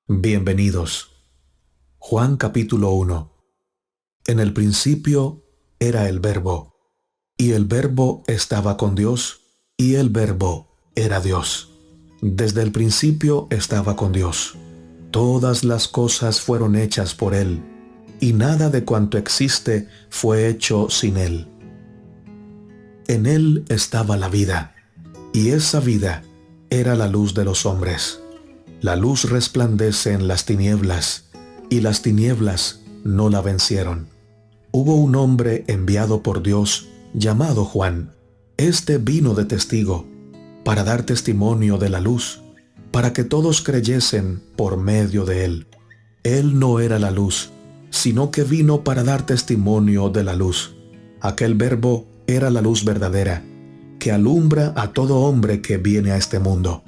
Bienvenidos. Juan capítulo 1. En el principio era el Verbo, y el Verbo estaba con Dios, y el Verbo era Dios. Desde el principio estaba con Dios. Todas las cosas fueron hechas por Él, y nada de cuanto existe fue hecho sin Él. En Él estaba la vida, y esa vida era la luz de los hombres. La luz resplandece en las tinieblas, y las tinieblas no la vencieron. Hubo un hombre enviado por Dios llamado Juan. Este vino de testigo para dar testimonio de la luz, para que todos creyesen por medio de él. Él no era la luz, sino que vino para dar testimonio de la luz. Aquel Verbo era la luz verdadera, que alumbra a todo hombre que viene a este mundo.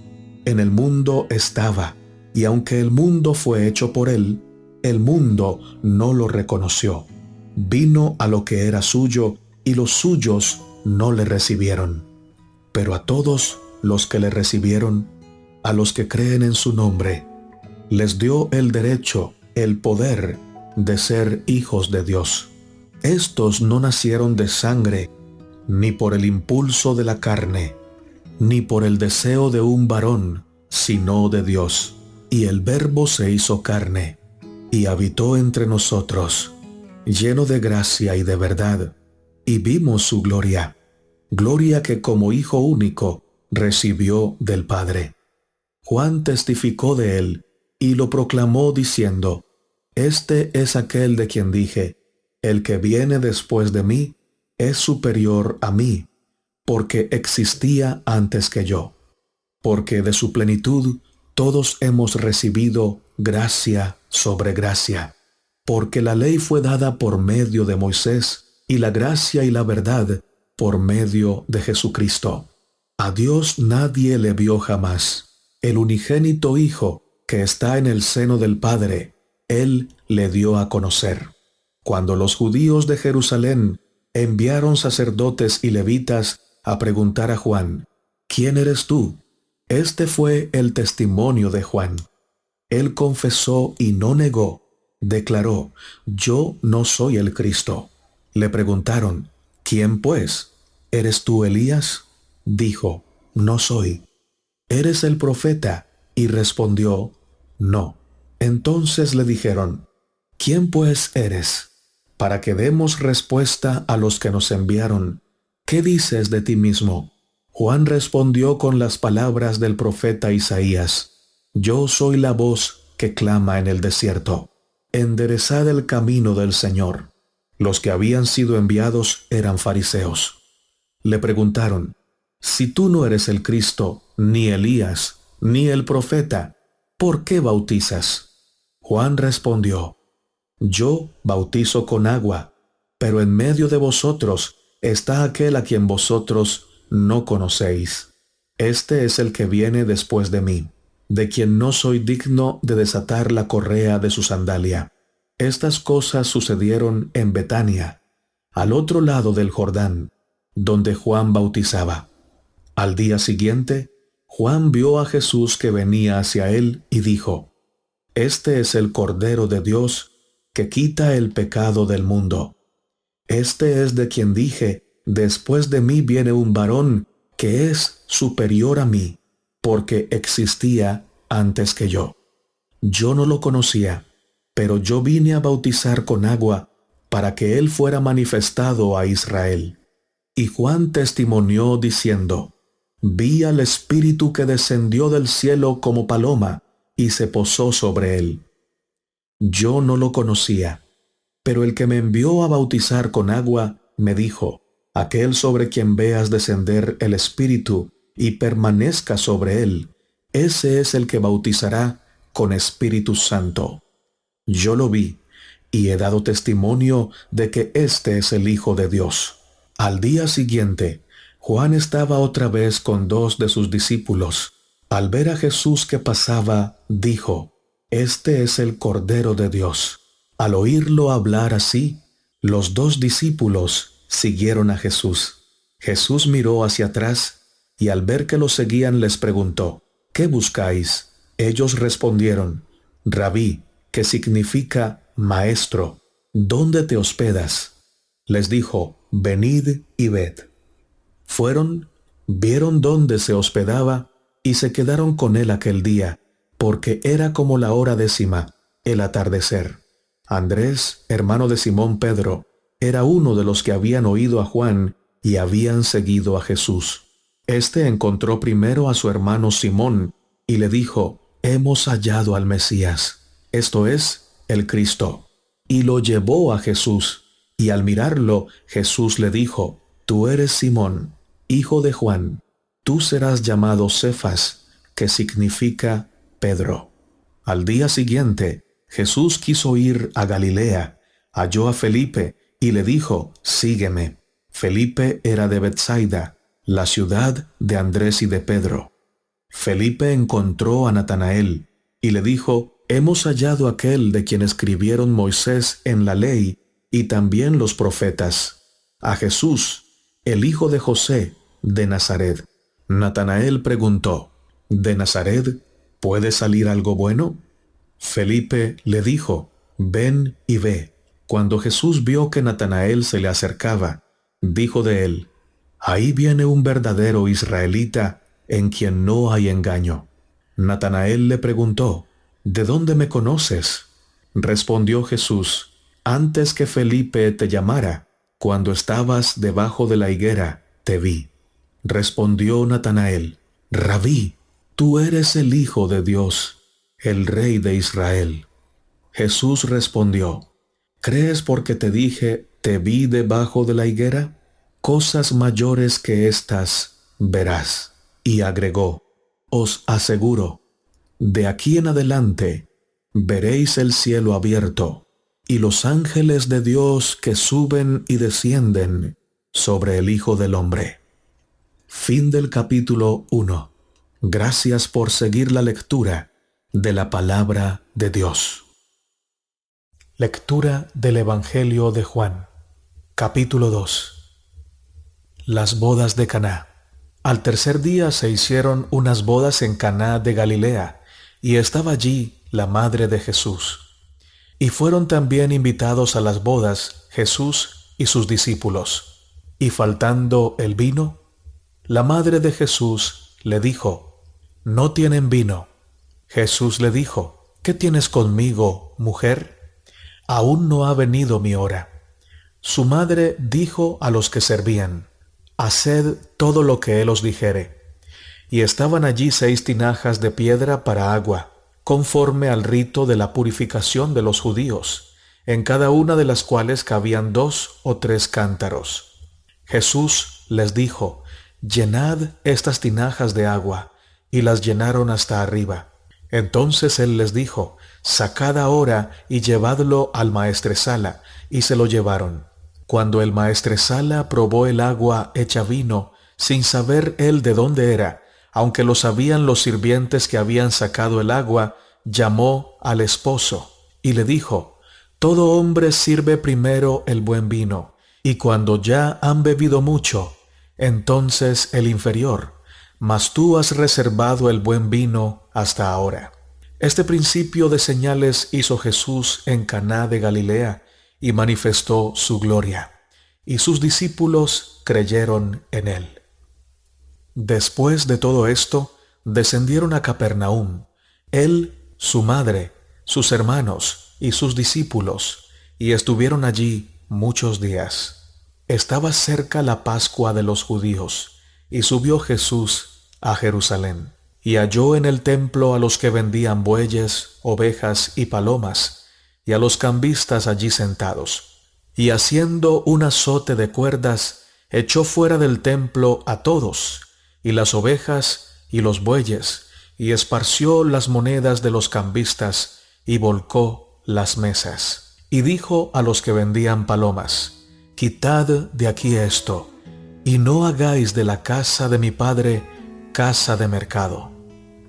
En el mundo estaba, y aunque el mundo fue hecho por él, el mundo no lo reconoció. Vino a lo que era suyo, y los suyos no le recibieron. Pero a todos los que le recibieron, a los que creen en su nombre, les dio el derecho, el poder de ser hijos de Dios. Estos no nacieron de sangre, ni por el impulso de la carne, ni por el deseo de un varón, sino de Dios. Y el Verbo se hizo carne, y habitó entre nosotros, lleno de gracia y de verdad, y vimos su gloria, gloria que como Hijo único recibió del Padre. Juan testificó de él, y lo proclamó diciendo: Este es aquel de quien dije, el que viene después de mí es superior a mí, porque existía antes que yo. Porque de su plenitud todos hemos recibido gracia sobre gracia. Porque la ley fue dada por medio de Moisés, y la gracia y la verdad por medio de Jesucristo. A Dios nadie le vio jamás. El unigénito Hijo, que está en el seno del Padre, Él le dio a conocer. Cuando los judíos de Jerusalén enviaron sacerdotes y levitas a preguntar a Juan: ¿Quién eres tú? Este fue el testimonio de Juan. Él confesó y no negó. Declaró: Yo no soy el Cristo. Le preguntaron: ¿Quién pues? ¿Eres tú Elías? Dijo: No soy. ¿Eres el profeta? Y respondió: No. Entonces le dijeron: ¿Quién pues eres? Para que demos respuesta a los que nos enviaron. ¿Qué dices de ti mismo? Juan respondió con las palabras del profeta Isaías: Yo soy la voz que clama en el desierto. Enderezad el camino del Señor. Los que habían sido enviados eran fariseos. Le preguntaron: Si tú no eres el Cristo, ni Elías, ni el profeta, ¿por qué bautizas? Juan respondió: Yo bautizo con agua, pero en medio de vosotros está aquel a quien vosotros no conocéis. Este es el que viene después de mí, de quien no soy digno de desatar la correa de su sandalia. Estas cosas sucedieron en Betania, al otro lado del Jordán, donde Juan bautizaba. Al día siguiente, Juan vio a Jesús que venía hacia él y dijo: Este es el Cordero de Dios que quita el pecado del mundo. Este es de quien dije: Después de mí viene un varón que es superior a mí, porque existía antes que yo. Yo no lo conocía, pero yo vine a bautizar con agua para que él fuera manifestado a Israel. Y Juan testimonió diciendo: Vi al Espíritu que descendió del cielo como paloma y se posó sobre él. Yo no lo conocía, pero el que me envió a bautizar con agua me dijo: Aquel sobre quien veas descender el Espíritu y permanezca sobre él, ese es el que bautizará con Espíritu Santo. Yo lo vi, y he dado testimonio de que este es el Hijo de Dios. Al día siguiente, Juan estaba otra vez con dos de sus discípulos. Al ver a Jesús que pasaba, dijo: Este es el Cordero de Dios. Al oírlo hablar así, los dos discípulos siguieron a Jesús. Jesús miró hacia atrás, y al ver que lo seguían les preguntó: ¿Qué buscáis? Ellos respondieron: Rabí, que significa maestro, ¿dónde te hospedas? Les dijo, venid y ved. Fueron, vieron dónde se hospedaba y se quedaron con él aquel día, porque era como la hora 10, el atardecer. Andrés, hermano de Simón Pedro, era uno de los que habían oído a Juan y habían seguido a Jesús. Este encontró primero a su hermano Simón y le dijo, hemos hallado al Mesías, esto es, el Cristo. Y lo llevó a Jesús, y al mirarlo, Jesús le dijo, tú eres Simón, hijo de Juan, tú serás llamado Cefas, que significa Pedro. Al día siguiente, Jesús quiso ir a Galilea, halló a Felipe y le dijo, sígueme. Felipe era de Betsaida, la ciudad de Andrés y de Pedro. Felipe encontró a Natanael y le dijo, hemos hallado aquel de quien escribieron Moisés en la ley y también los profetas, a Jesús, el hijo de José, de Nazaret. Natanael preguntó, ¿de Nazaret puede salir algo bueno? Felipe le dijo, ven y ve. Cuando Jesús vio que Natanael se le acercaba, dijo de él, ahí viene un verdadero israelita en quien no hay engaño. Natanael le preguntó, ¿de dónde me conoces? Respondió Jesús, antes que Felipe te llamara, cuando estabas debajo de la higuera, te vi. Respondió Natanael, Rabí, tú eres el Hijo de Dios, el Rey de Israel. Jesús respondió, ¿crees porque te dije, te vi debajo de la higuera? Cosas mayores que estas verás. Y agregó, os aseguro, de aquí en adelante veréis el cielo abierto y los ángeles de Dios que suben y descienden sobre el Hijo del Hombre. Fin del capítulo 1. Gracias por seguir la lectura de la palabra de Dios. Lectura del Evangelio de Juan, capítulo 2. Las bodas de Caná. Al tercer día se hicieron unas bodas en Caná de Galilea, y estaba allí la madre de Jesús. Y fueron también invitados a las bodas Jesús y sus discípulos. Y faltando el vino, la madre de Jesús le dijo, no tienen vino. Jesús le dijo, ¿qué tienes conmigo, mujer? Aún no ha venido mi hora. Su madre dijo a los que servían, haced todo lo que él os dijere. Y estaban allí 6 tinajas de piedra para agua, conforme al rito de la purificación de los judíos, en cada una de las cuales cabían 2 o 3 cántaros. Jesús les dijo, llenad estas tinajas de agua, y las llenaron hasta arriba. Entonces él les dijo, sacad ahora y llevadlo al maestresala, y se lo llevaron. Cuando el maestresala probó el agua hecha vino, sin saber él de dónde era, aunque lo sabían los sirvientes que habían sacado el agua, llamó al esposo y le dijo, todo hombre sirve primero el buen vino, y cuando ya han bebido mucho, entonces el inferior, mas tú has reservado el buen vino hasta ahora. Este principio de señales hizo Jesús en Caná de Galilea, y manifestó su gloria, y sus discípulos creyeron en él. Después de todo esto, descendieron a Capernaum, él, su madre, sus hermanos y sus discípulos, y estuvieron allí muchos días. Estaba cerca la Pascua de los judíos, y subió Jesús a Jerusalén, y halló en el templo a los que vendían bueyes, ovejas y palomas, y a los cambistas allí sentados. Y haciendo un azote de cuerdas, echó fuera del templo a todos, y las ovejas y los bueyes, y esparció las monedas de los cambistas, y volcó las mesas. Y dijo a los que vendían palomas, quitad de aquí esto, y no hagáis de la casa de mi padre casa de mercado.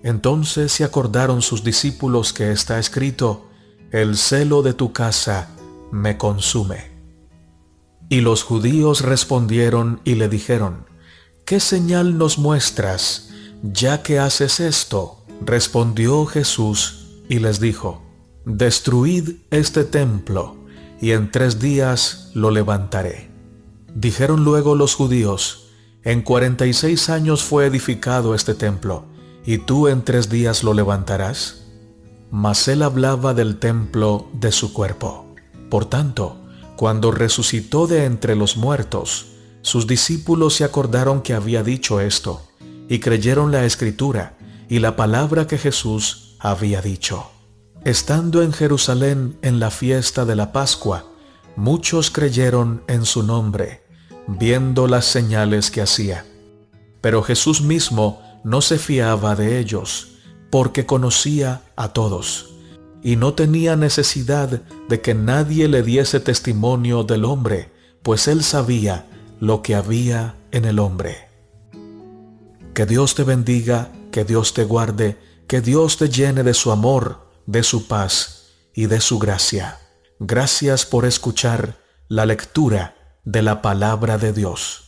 Entonces se acordaron sus discípulos que está escrito, el celo de tu casa me consume. Y los judíos respondieron y le dijeron, ¿qué señal nos muestras, ya que haces esto? Respondió Jesús y les dijo, destruid este templo, y en 3 días lo levantaré. Dijeron luego los judíos, en 46 años fue edificado este templo, ¿y tú en 3 días lo levantarás? Mas él hablaba del templo de su cuerpo. Por tanto, cuando resucitó de entre los muertos, sus discípulos se acordaron que había dicho esto, y creyeron la Escritura y la palabra que Jesús había dicho. Estando en Jerusalén en la fiesta de la Pascua, muchos creyeron en su nombre, viendo las señales que hacía. Pero Jesús mismo no se fiaba de ellos, porque conocía a todos, y no tenía necesidad de que nadie le diese testimonio del hombre, pues él sabía lo que había en el hombre. Que Dios te bendiga, que Dios te guarde, que Dios te llene de su amor, de su paz y de su gracia. Gracias por escuchar la lectura de la palabra de Dios.